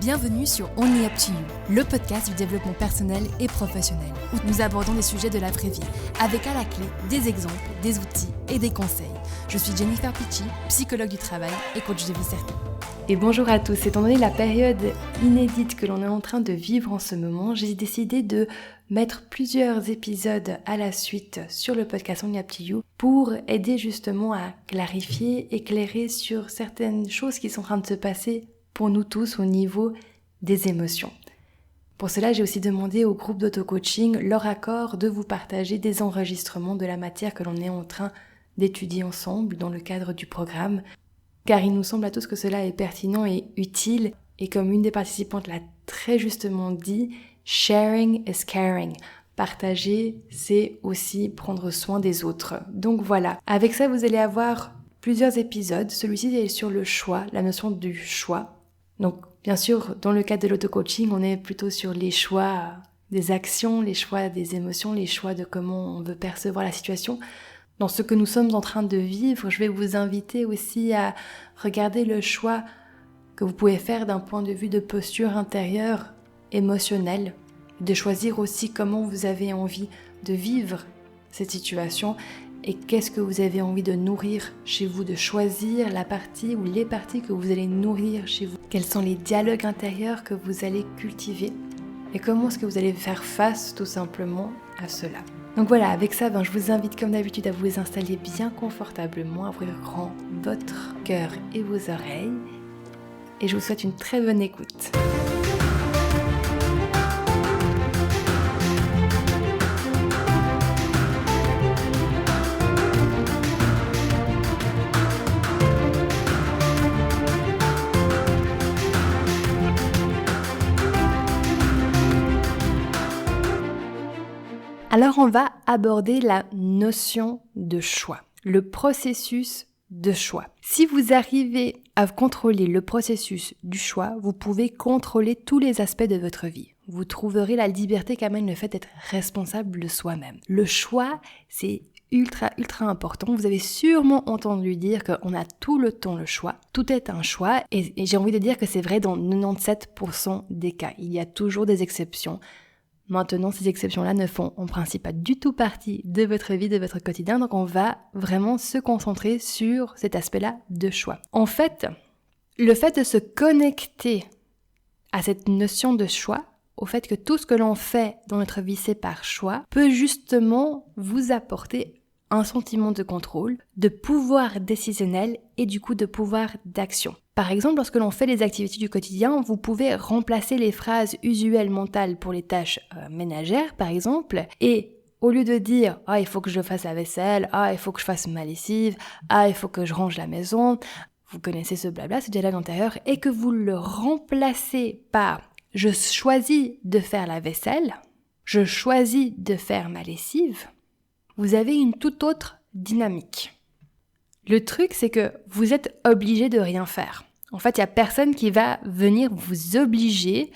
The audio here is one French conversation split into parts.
Bienvenue sur Only Up to You, le podcast du développement personnel et professionnel, où nous abordons des sujets de la vraie vie, avec à la clé des exemples, des outils et des conseils. Je suis Jennifer Picci, psychologue du travail et coach de vie certaine. Et bonjour à tous, étant donné la période inédite que l'on est en train de vivre en ce moment, j'ai décidé de mettre plusieurs épisodes à la suite sur le podcast Only Up to You pour aider justement à clarifier, éclairer sur certaines choses qui sont en train de se passer pour nous tous au niveau des émotions. Pour cela, j'ai aussi demandé au groupe d'auto-coaching leur accord de vous partager des enregistrements de la matière que l'on est en train d'étudier ensemble dans le cadre du programme, car il nous semble à tous que cela est pertinent et utile, et comme une des participantes l'a très justement dit, sharing is caring. Partager, c'est aussi prendre soin des autres. Donc voilà, avec ça vous allez avoir plusieurs épisodes. Celui-ci est sur le choix, la notion du choix. Donc bien sûr, dans le cadre de l'auto-coaching, on est plutôt sur les choix des actions, les choix des émotions, les choix de comment on veut percevoir la situation. Dans ce que nous sommes en train de vivre, je vais vous inviter aussi à regarder le choix que vous pouvez faire d'un point de vue de posture intérieure, émotionnelle, de choisir aussi comment vous avez envie de vivre cette situation et qu'est-ce que vous avez envie de nourrir chez vous, de choisir la partie ou les parties que vous allez nourrir chez vous. Quels sont les dialogues intérieurs que vous allez cultiver et comment est-ce que vous allez faire face tout simplement à cela. Donc voilà, avec ça, je vous invite comme d'habitude à vous installer bien confortablement, à ouvrir grand votre cœur et vos oreilles et je vous souhaite une très bonne écoute. Alors on va aborder la notion de choix, le processus de choix. Si vous arrivez à contrôler le processus du choix, vous pouvez contrôler tous les aspects de votre vie. Vous trouverez la liberté qu'amène le fait d'être responsable de soi-même. Le choix, c'est ultra important. Vous avez sûrement entendu dire qu'on a tout le temps le choix. Tout est un choix et j'ai envie de dire que c'est vrai dans 97% des cas. Il y a toujours des exceptions. Maintenant, ces exceptions-là ne font en principe pas du tout partie de votre vie, de votre quotidien, donc on va vraiment se concentrer sur cet aspect-là de choix. En fait, le fait de se connecter à cette notion de choix, au fait que tout ce que l'on fait dans notre vie, c'est par choix, peut justement vous apporter un sentiment de contrôle, de pouvoir décisionnel et du coup de pouvoir d'action. Par exemple, lorsque l'on fait les activités du quotidien, vous pouvez remplacer les phrases usuelles mentales pour les tâches ménagères, par exemple, et au lieu de dire « Ah, il faut que je fasse la vaisselle »,« Ah, il faut que je fasse ma lessive »,« Ah, il faut que je range la maison », vous connaissez ce blabla, ce dialogue intérieur, et que vous le remplacez par « Je choisis de faire la vaisselle »,« Je choisis de faire ma lessive », vous avez une toute autre dynamique. Le truc, c'est que vous êtes obligé de rien faire. En fait, il n'y a personne qui va venir vous obliger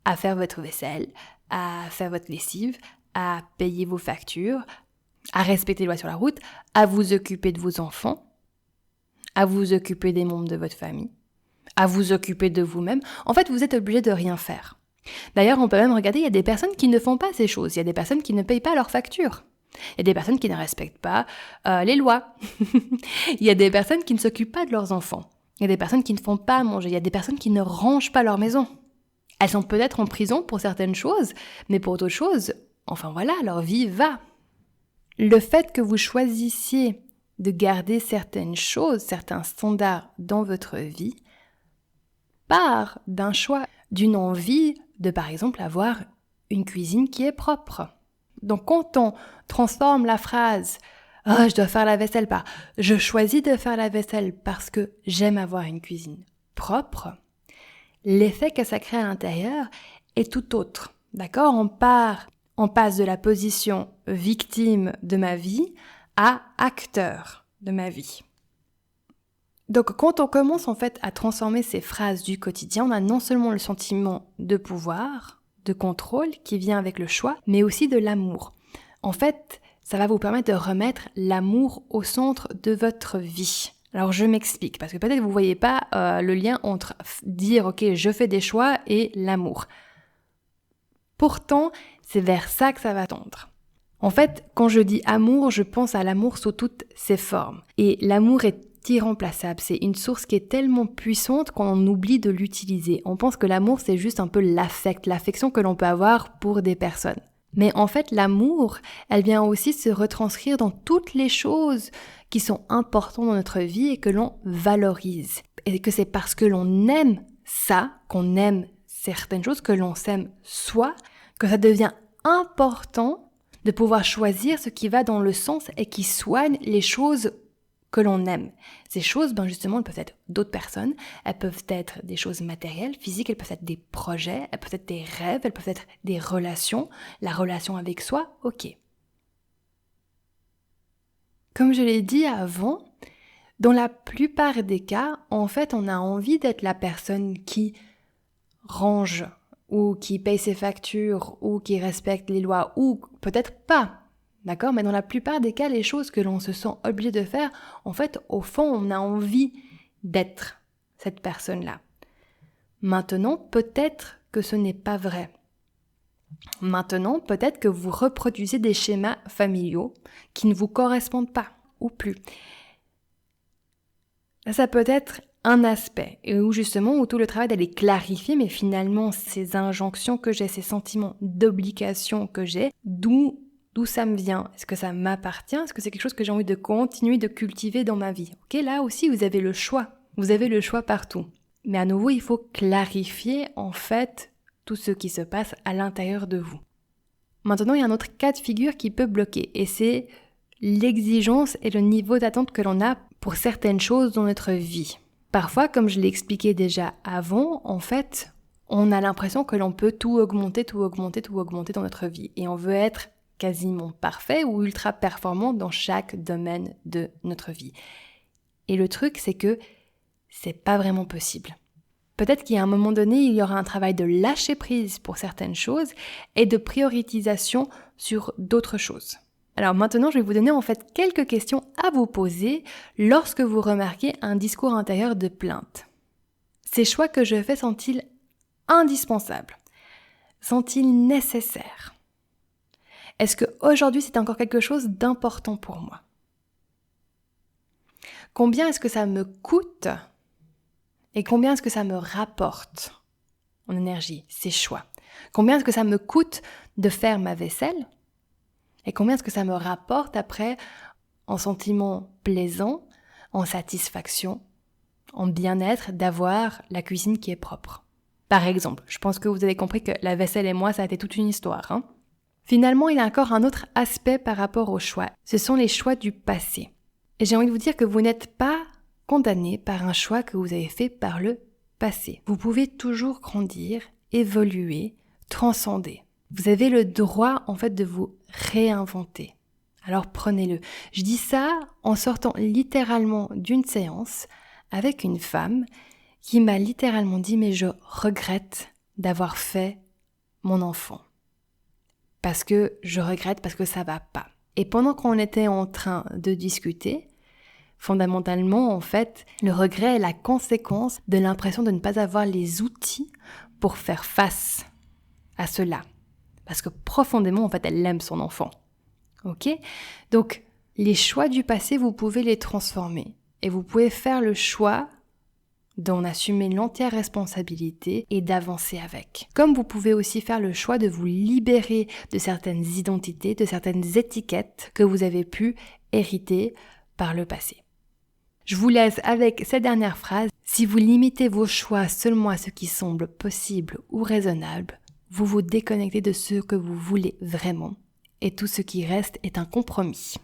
à faire votre vaisselle, à faire votre lessive, à payer vos factures, à respecter les lois sur la route, à vous occuper de vos enfants, à vous occuper des membres de votre famille, à vous occuper de vous-même. En fait, vous êtes obligé de rien faire. D'ailleurs, on peut même regarder, il y a des personnes qui ne font pas ces choses. Il y a des personnes qui ne payent pas leurs factures. Il y a des personnes qui ne respectent pas les lois. Il y a des personnes qui ne s'occupent pas de leurs enfants. Il y a des personnes qui ne font pas manger. Il y a des personnes qui ne rangent pas leur maison. Elles sont peut-être en prison pour certaines choses, mais pour d'autres choses, enfin voilà, leur vie va. Le fait que vous choisissiez de garder certaines choses, certains standards dans votre vie, part d'un choix, d'une envie de par exemple avoir une cuisine qui est propre. Donc quand on transforme la phrase « Oh, je dois faire la vaisselle » par « Je choisis de faire la vaisselle parce que j'aime avoir une cuisine propre », l'effet que ça crée à l'intérieur est tout autre. D'accord ? On passe de la position victime de ma vie à acteur de ma vie. Donc quand on commence en fait à transformer ces phrases du quotidien, on a non seulement le sentiment de pouvoir, de contrôle qui vient avec le choix, mais aussi de l'amour. En fait, ça va vous permettre de remettre l'amour au centre de votre vie. Alors je m'explique, parce que peut-être que vous ne voyez pas le lien entre dire « ok, je fais des choix » et l'amour. Pourtant, c'est vers ça que ça va tendre. En fait, quand je dis amour, je pense à l'amour sous toutes ses formes. Et l'amour est irremplaçable, c'est une source qui est tellement puissante qu'on oublie de l'utiliser. On pense que l'amour, c'est juste un peu l'affection que l'on peut avoir pour des personnes. Mais en fait, l'amour, elle vient aussi se retranscrire dans toutes les choses qui sont importantes dans notre vie et que l'on valorise. Et que c'est parce que l'on aime ça, qu'on aime certaines choses, que l'on s'aime soi, que ça devient important de pouvoir choisir ce qui va dans le sens et qui soigne les choses que l'on aime. Ces choses, justement, elles peuvent être d'autres personnes, elles peuvent être des choses matérielles, physiques, elles peuvent être des projets, elles peuvent être des rêves, elles peuvent être des relations, la relation avec soi, ok. Comme je l'ai dit avant, dans la plupart des cas, en fait, on a envie d'être la personne qui range, ou qui paye ses factures, ou qui respecte les lois, ou peut-être pas. D'accord ? Mais dans la plupart des cas, les choses que l'on se sent obligé de faire, en fait, au fond, on a envie d'être cette personne-là. Maintenant, peut-être que ce n'est pas vrai. Maintenant, peut-être que vous reproduisez des schémas familiaux qui ne vous correspondent pas, ou plus. Ça peut être un aspect, et où justement, où tout le travail d'aller clarifier, mais finalement, ces injonctions que j'ai, ces sentiments d'obligation que j'ai, d'où ça me vient? Est-ce que ça m'appartient? Est-ce que c'est quelque chose que j'ai envie de continuer de cultiver dans ma vie? Ok, là aussi, vous avez le choix. Vous avez le choix partout. Mais à nouveau, il faut clarifier, en fait, tout ce qui se passe à l'intérieur de vous. Maintenant, il y a un autre cas de figure qui peut bloquer, et c'est l'exigence et le niveau d'attente que l'on a pour certaines choses dans notre vie. Parfois, comme je l'ai expliqué déjà avant, en fait, on a l'impression que l'on peut tout augmenter dans notre vie. Et on veut être quasiment parfait ou ultra performant dans chaque domaine de notre vie. Et le truc, c'est que c'est pas vraiment possible. Peut-être qu'à un moment donné, il y aura un travail de lâcher prise pour certaines choses et de prioritisation sur d'autres choses. Alors maintenant, je vais vous donner en fait quelques questions à vous poser lorsque vous remarquez un discours intérieur de plainte. Ces choix que je fais sont-ils indispensables? Sont-ils nécessaires? Est-ce qu'aujourd'hui, c'est encore quelque chose d'important pour moi? Combien est-ce que ça me coûte et combien est-ce que ça me rapporte en énergie, ces choix? Combien est-ce que ça me coûte de faire ma vaisselle? Et combien est-ce que ça me rapporte après en sentiment plaisant, en satisfaction, en bien-être d'avoir la cuisine qui est propre? Par exemple, je pense que vous avez compris que la vaisselle et moi, ça a été toute une histoire, hein? Finalement, il y a encore un autre aspect par rapport aux choix. Ce sont les choix du passé. Et j'ai envie de vous dire que vous n'êtes pas condamné par un choix que vous avez fait par le passé. Vous pouvez toujours grandir, évoluer, transcender. Vous avez le droit, en fait, de vous réinventer. Alors prenez-le. Je dis ça en sortant littéralement d'une séance avec une femme qui m'a littéralement dit « mais je regrette d'avoir fait mon enfant. Parce que je regrette, parce que ça va pas. » Et pendant qu'on était en train de discuter, fondamentalement, en fait, le regret est la conséquence de l'impression de ne pas avoir les outils pour faire face à cela. Parce que profondément, en fait, elle aime son enfant. Ok ? Donc, les choix du passé, vous pouvez les transformer. Et vous pouvez faire le choix d'en assumer l'entière responsabilité et d'avancer avec. Comme vous pouvez aussi faire le choix de vous libérer de certaines identités, de certaines étiquettes que vous avez pu hériter par le passé. Je vous laisse avec cette dernière phrase. Si vous limitez vos choix seulement à ce qui semble possible ou raisonnable, vous vous déconnectez de ce que vous voulez vraiment. Et tout ce qui reste est un compromis.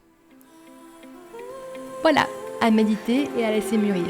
Voilà, à méditer et à laisser mûrir.